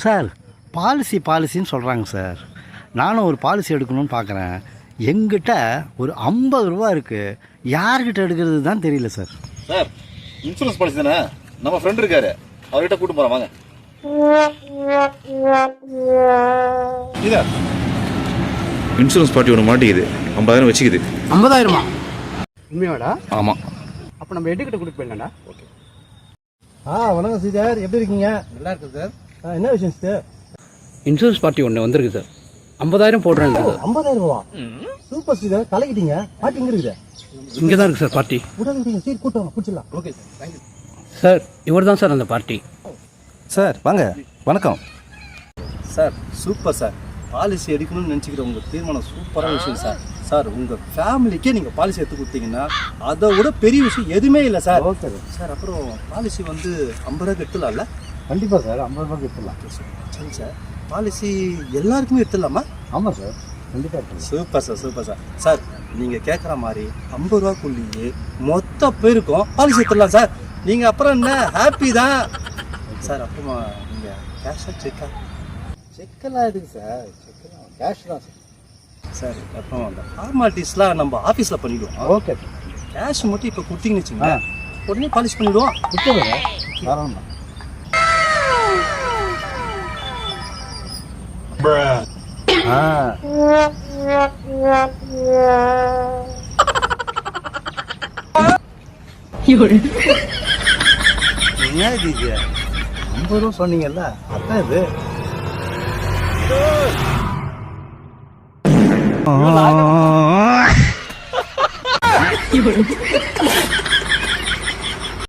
Sir பாலிசின்னு சொல்கிறாங்க sir. நானும் ஒரு பாலிசி எடுக்கணும்னு பார்க்குறேன். எங்கிட்ட ஒரு 50 ரூபா இருக்குது. யார்கிட்ட எடுக்கிறது தான் தெரியல சார். சார் இன்சூரன்ஸ் பாலிசி தானே, நம்ம ஃப்ரெண்ட் இருக்காரு, அவர்கிட்ட கூட்டு போகிறோம் வாங்க. இதா இன்சூரன்ஸ் பார்ட்டி ஒன்று மாட்டிக்குது, 50,000 வச்சுக்குது. 50,000மா? உண்மையாடா? ஆமாம். அப்போ நம்ம எட்டுக்கிட்ட கூட்டிட்டு போயிடலாம்டா. ஓகே. வணக்கம் சார், எப்படி இருக்கீங்க? நல்லா இருக்கு சார். என்ன விஷயம் சார்? இன்சூரன்ஸ் பார்ட்டி ஒன்று வந்திருக்கு சார். 50,000 போடுறேன் சார். 50,000 ரூபா? Super sir, கலக்கிட்டீங்க. பார்ட்டி எங்கே இருக்குது? இங்கே தான் இருக்கு சார் பார்ட்டி. உடனே சரி கூட்டம் பிடிச்சிடலாம். Okay sir, thank you sir. இவர் தான் சார் அந்த பார்ட்டி. சார் வாங்க. வணக்கம் சார். Super sir. பாலிசி எடுக்கணும்னு நினச்சிக்கிற உங்கள் தீர்மானம் சூப்பரான விஷயம் சார். சார் உங்கள் ஃபேமிலிக்கே நீங்கள் பாலிசி எடுத்து கொடுத்தீங்கன்னா அதை விட பெரிய விஷயம் எதுவுமே இல்லை சார். Okay sir. அப்புறம் பாலிசி வந்து 50 ரூபாய்க்கு எடுத்துடலாம்ல? கண்டிப்பாக சார், 50 ரூபாய்க்கு எடுத்துடலாம். சரி சார். பாலிசி எல்லாருக்குமே எடுத்துடலாமா? ஆமாம் சார், கண்டிப்பாக எடுத்துடலாம். Super sir, super sir. Sir நீங்கள் கேட்குற மாதிரி 50 ரூபாக்குள்ளேயே மொத்த பேருக்கும் பாலிசி எடுத்துடலாம் சார். நீங்கள் அப்புறம் என்ன ஹாப்பி தான் சார். அப்புறமா நீங்கள் கேஷாக செக்கா? செக்கெல்லாம் எதுக்கு சார்? செக்கெல்லாம் கேஷ் தான் சார். சார் அப்புறம் அந்த ஃபார்மாலிட்டிஸ்லாம் நம்ம ஆஃபீஸில் பண்ணிவிடுவோம். ஓகே. கேஷ் மட்டும் இப்போ கொடுத்தீங்கன்னு வச்சுங்களேன், உடனே பாலிஷ் பண்ணிவிடுவோம். கொடுத்துருங்க தாராளமாக. என்ன இது? 50 ரூபா சொன்னீங்கல்ல, அதான் இது.